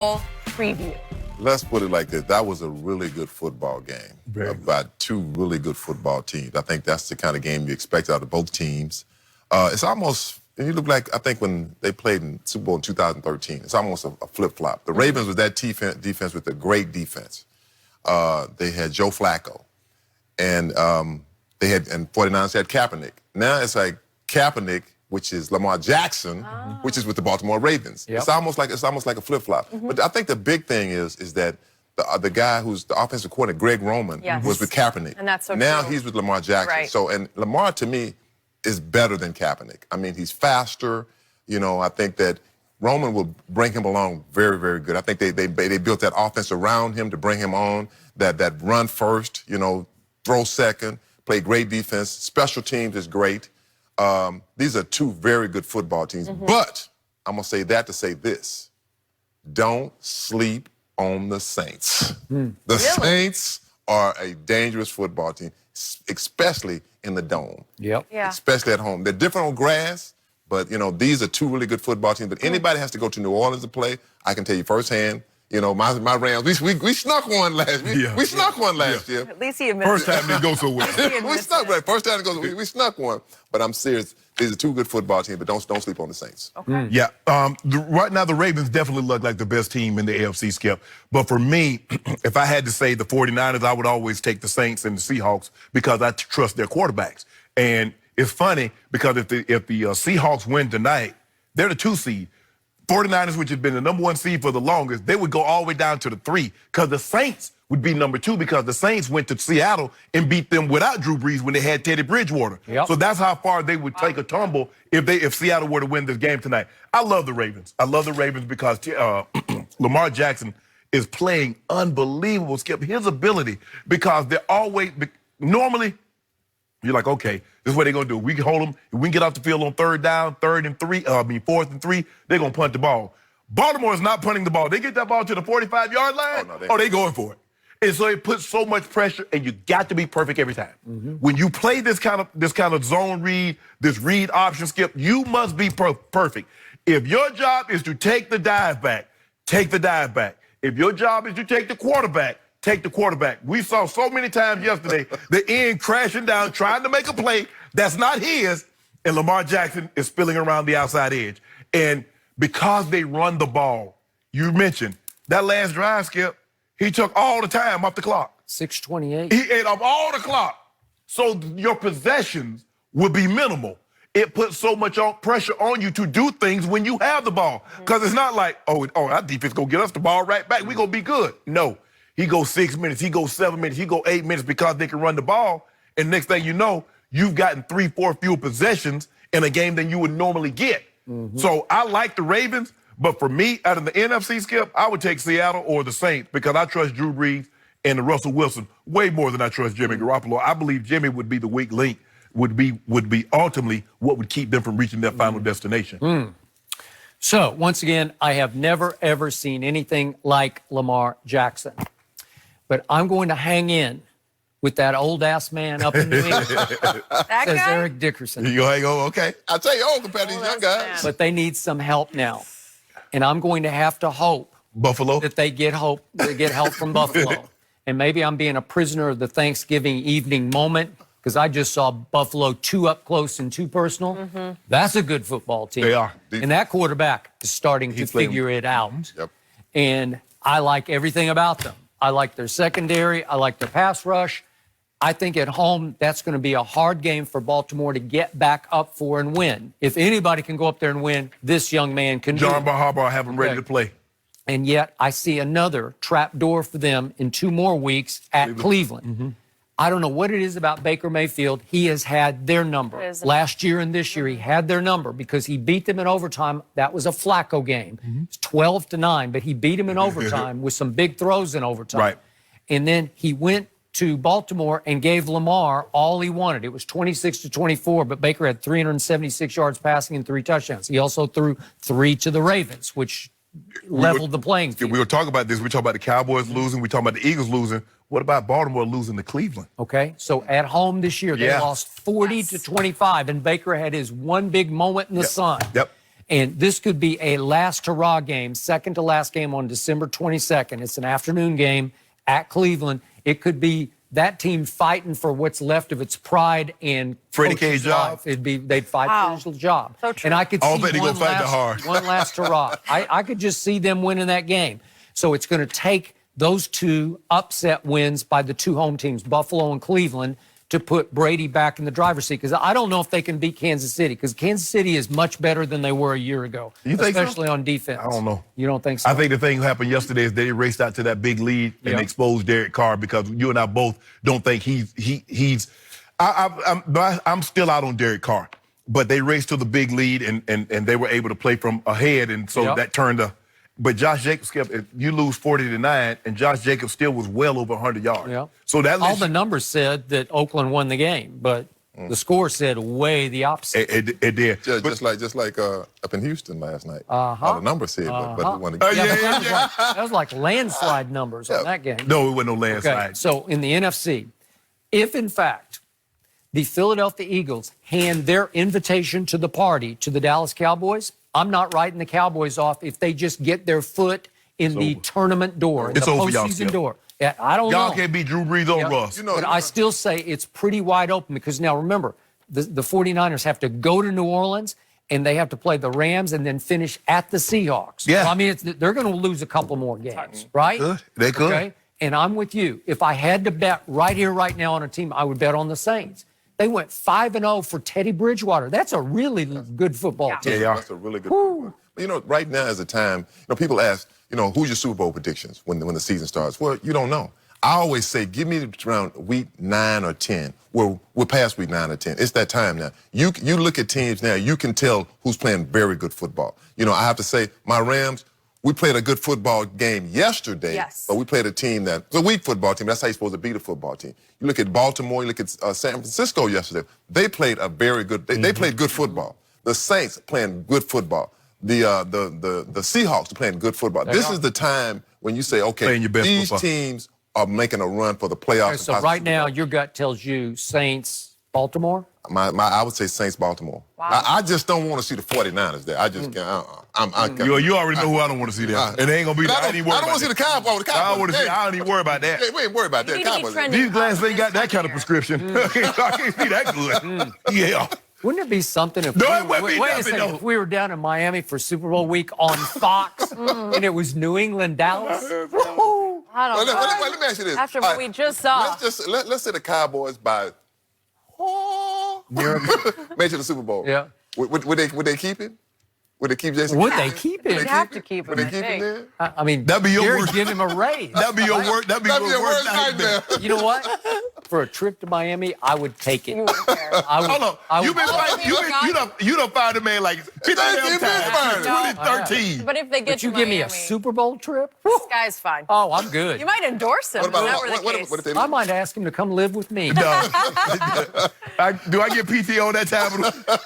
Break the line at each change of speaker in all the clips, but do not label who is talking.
preview.
Let's put it like this. That was a really good football game by two really good football teams. I think that's the kind of game you expect out of both teams. It's almost, and you look like, I think when they played in Super Bowl in 2013, it's almost a flip-flop. The Ravens was that defense with a great defense. They had Joe Flacco, and they had, and 49ers had Kaepernick. Now it's like Kaepernick, which is Lamar Jackson, which is with the Baltimore Ravens. Yep. It's almost like a flip-flop. But I think the big thing is that the guy who's the offensive coordinator, Greg Roman, was with Kaepernick.
And that's so
now
true.
He's with Lamar Jackson.
Right.
So, and Lamar, to me, is better than Kaepernick. I mean, he's faster. You know, I think that Roman will bring him along very, very good. I think they built that offense around him to bring him on, that run first, you know, throw second, play great defense. Special teams is great. These are two very good football teams. But I'm going to say that to say this. Don't sleep on the Saints. The Saints are a dangerous football team, especially in the dome.
Yep.
Yeah.
Especially at home. They're different on grass, but, you know, these are two really good football teams. But anybody has to go to New Orleans to play, I can tell you firsthand, you know, my Rams, we snuck one last year. We snuck one last year.
At least he admits
First time didn't go so well.
We snuck, right? First time it goes, we snuck one. But I'm serious. These are two good football teams, but don't sleep on the Saints.
Okay.
Yeah. Right now, the Ravens definitely look like the best team in the AFC, Skip. But for me, if I had to say the 49ers, I would always take the Saints and the Seahawks because I trust their quarterbacks. And it's funny because if the Seahawks win tonight, they're the 2 seed. 49ers, which has been the number 1 seed for the longest, they would go all the way down to the 3 because the Saints would be number 2 because the Saints went to Seattle and beat them without Drew Brees when they had Teddy Bridgewater.
Yep.
So that's how far they would take a tumble if Seattle were to win this game tonight. I love the Ravens. I love the Ravens because Lamar Jackson is playing unbelievable, Skip. His ability, because they're always, normally, you're like, okay, this is what they're going to do. We can hold them. If we can get off the field on 3rd down, 4th and 3, they're going to punt the ball. Baltimore is not punting the ball. They get that ball to the 45-yard line, they going for it. And so it puts so much pressure, and you got to be perfect every time. When you play this kind of zone read, this read option, Skip, you must be perfect. If your job is to take the dive back, take the dive back. If your job is to take the quarterback, take the quarterback. We saw so many times yesterday the end crashing down, trying to make a play that's not his, and Lamar Jackson is spilling around the outside edge. And because they run the ball, you mentioned that last drive, Skip, he took all the time off the clock.
6:28.
He ate up all the clock. So your possessions would be minimal. It puts so much pressure on you to do things when you have the ball. Because it's not like, oh, our defense going to get us the ball right back. We're going to be good. No. He goes 6 minutes, he goes 7 minutes, he goes 8 minutes because they can run the ball. And next thing you know, you've gotten 3-4 fewer possessions in a game than you would normally get. So I like the Ravens, but for me, out of the NFC, Skip, I would take Seattle or the Saints because I trust Drew Brees and the Russell Wilson way more than I trust Jimmy Garoppolo. I believe Jimmy would be the weak link, would be ultimately what would keep them from reaching their final destination.
So, once again, I have never, ever seen anything like Lamar Jackson. But I'm going to hang in with that old-ass man up in New England.
That
Says
guy?
Eric Dickerson.
You go, hey, go, okay. I'll tell you, compared to these young guys.
But they need some help now. And I'm going to have to hope
Buffalo.
that they get help from Buffalo. And maybe I'm being a prisoner of the Thanksgiving evening moment because I just saw Buffalo 2 up close and 2 personal. That's a good football team.
They are.
And that quarterback is starting to figure it out.
Yep.
And I like everything about them. I like their secondary. I like their pass rush. I think at home, that's going to be a hard game for Baltimore to get back up for and win. If anybody can go up there and win, this young man can do it.
John Harbaugh have them ready to play.
And yet I see another trap door for them in 2 more weeks at Cleveland. I don't know what it is about Baker Mayfield. He has had their number. Last year and this year, he had their number because he beat them in overtime. That was a Flacco game. It's 12-9, but he beat him in overtime with some big throws in overtime.
Right.
And then he went to Baltimore and gave Lamar all he wanted. It was 26-24, but Baker had 376 yards passing and 3 touchdowns. He also threw 3 to the Ravens, which leveled the playing field.
We were talking about this. We talking about the Cowboys losing. We talking about the Eagles losing. What about Baltimore losing to Cleveland?
Okay, so at home this year, they lost 40-25, and Baker had his one big moment in the sun.
Yep.
And this could be a last hurrah game, second to last game on December 22nd. It's an afternoon game at Cleveland. It could be that team fighting for what's left of its pride and
Freddie
coach's
K's job.
life. They'd fight for his job.
So true.
And I could
I'll
see
bet he gonna fight that hard.
one last hurrah. I could just see them winning that game. So it's going to take those two upset wins by the two home teams, Buffalo and Cleveland, to put Brady back in the driver's seat. Because I don't know if they can beat Kansas City, because Kansas City is much better than they were a year ago,
You think so?
especially on defense.
I don't know.
You don't think so?
I think the thing that happened yesterday is they raced out to that big lead and exposed Derek Carr, because you and I both don't think I'm still out on Derek Carr, but they raced to the big lead and they were able to play from ahead, and so that turned the. But Josh Jacobs if you lose 40-9, and Josh Jacobs still was well over 100 yards.
Yeah.
So that
all the numbers said that Oakland won the game, but the score said way the opposite.
It did.
Just like up in Houston last night. All the numbers said, but we won the game.
That was like landslide numbers on that game.
No, it wasn't no landslide.
Okay, so in the NFC, if in fact the Philadelphia Eagles hand their invitation to the party to the Dallas Cowboys, I'm not writing the Cowboys off if they just get their foot in the tournament door,
It's
the
over, y'all,
postseason
Skip.
door. Yeah, I don't know.
Y'all can't beat Drew Brees or Russ.
But I still say it's pretty wide open, because now remember, the 49ers have to go to New Orleans and they have to play the Rams and then finish at the Seahawks.
Yeah.
So, I mean, they're going to lose a couple more games, right?
They could.
Okay? And I'm with you. If I had to bet right here, right now on a team, I would bet on the Saints. They went 5-0 for Teddy Bridgewater. That's a really good football team.
Yeah,
That's a really good one. But, right now is a time, people ask, who's your Super Bowl predictions when the season starts? Well, you don't know. I always say, give me around week 9 or 10. We're past week 9 or 10. It's that time now. You look at teams now, you can tell who's playing very good football. I have to say, my Rams, we played a good football game yesterday, but we played a team it's a weak football team. That's how you're supposed to beat a football team. You look at Baltimore, you look at San Francisco yesterday. They played a very good, they played good football. The Saints playing good football. The Seahawks are playing good football. This is the time when you say, okay, these teams are making a run for the playoffs.
Okay, so right now, your gut tells you Saints, Baltimore?
I would say Saints, Baltimore.
Wow.
I just don't want to see the 49ers there. I just can't.
You already know who I don't want to see there. And they ain't going to be
I don't want to see the Cowboys.
I don't even worry about that.
Hey, we ain't worried about that.
These glasses ain't got that kind of prescription. I can't see that good. Yeah.
Wouldn't it be something if if we were down in Miami for Super Bowl week on Fox and it was New England, Dallas?
I don't know.
Let me ask you this.
After what we just saw.
Let's say the Cowboys by made it to the Super Bowl.
Yeah.
Would they keep him? Would they keep Jason?
Would they keep him?
They'd have to keep him.
Would they keep him there?
I mean,
That'd be your
Gary
worst.
give him a raise.
That'd be your worst. That'd be your worst
nightmare.
You know what? For a trip to Miami, I would take it.
You wouldn't care.
Hold on. You've been fighting. You done fired a man like 50 times. 2013.
But if they get
But you
to
give me a
Miami,
Super Bowl trip?
this guy's fine.
Oh, I'm good.
You might endorse him.
What
if that were the case.
what if they
I might ask him to come live with me.
No. Do I get PTO that time?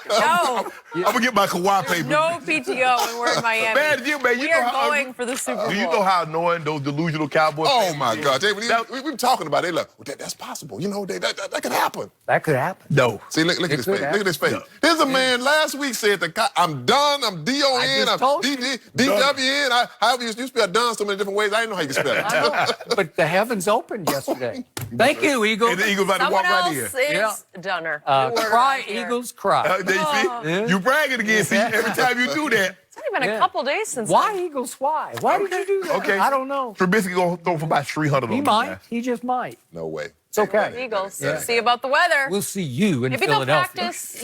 No.
I'm going to get my Kawhi paper.
No PTO when we're in Miami.
Man, you
we are going for the Super Bowl.
Do you know how annoying those delusional Cowboys
Oh,
fans
my
are?
God. We've been talking about it. Look, that's possible. That could happen.
That could happen.
No.
See, look at
It
his
could
face.
happen.
Look at his face. There's a man last week said, I'm done, I'm D-O-N,
I just
I'm
told you.
D-W-N. However you spell done so many different ways, I didn't know how you can spell it.
I know. But the heavens opened yesterday. Thank you, Eagles.
And the Eagles about to
Someone
walk right
else
in.
is Dunner.
Cry, Eagles, cry.
There you see? You bragging again. See, every time you do that.
It's only been a couple days since
Why,
then.
Eagles, why? Why did you do that?
Okay.
I don't know.
Trubisky going to throw for about 300
He
on
might.
guys.
He just might.
No way.
It's okay.
Eagles.
Yeah.
See about the weather.
We'll see you in
Maybe
Philadelphia.
they'll practice,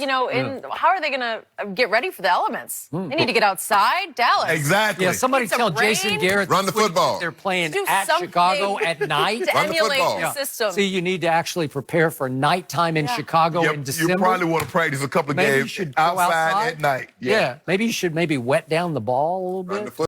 how are they going to get ready for the elements? They need to get outside. Dallas.
Exactly.
Yeah, somebody
Need some
tell Jason
rain.
Garrett
Run the
this week
football.
that they're playing
Do
at
something
Chicago at night.
To
Run the
emulate
football.
the system.
See, you need to actually prepare for nighttime in Chicago in December.
You probably want to practice a couple of
Maybe you
games
should go
outside at night.
Yeah. Maybe you should wet down the ball a little bit.
Run the football.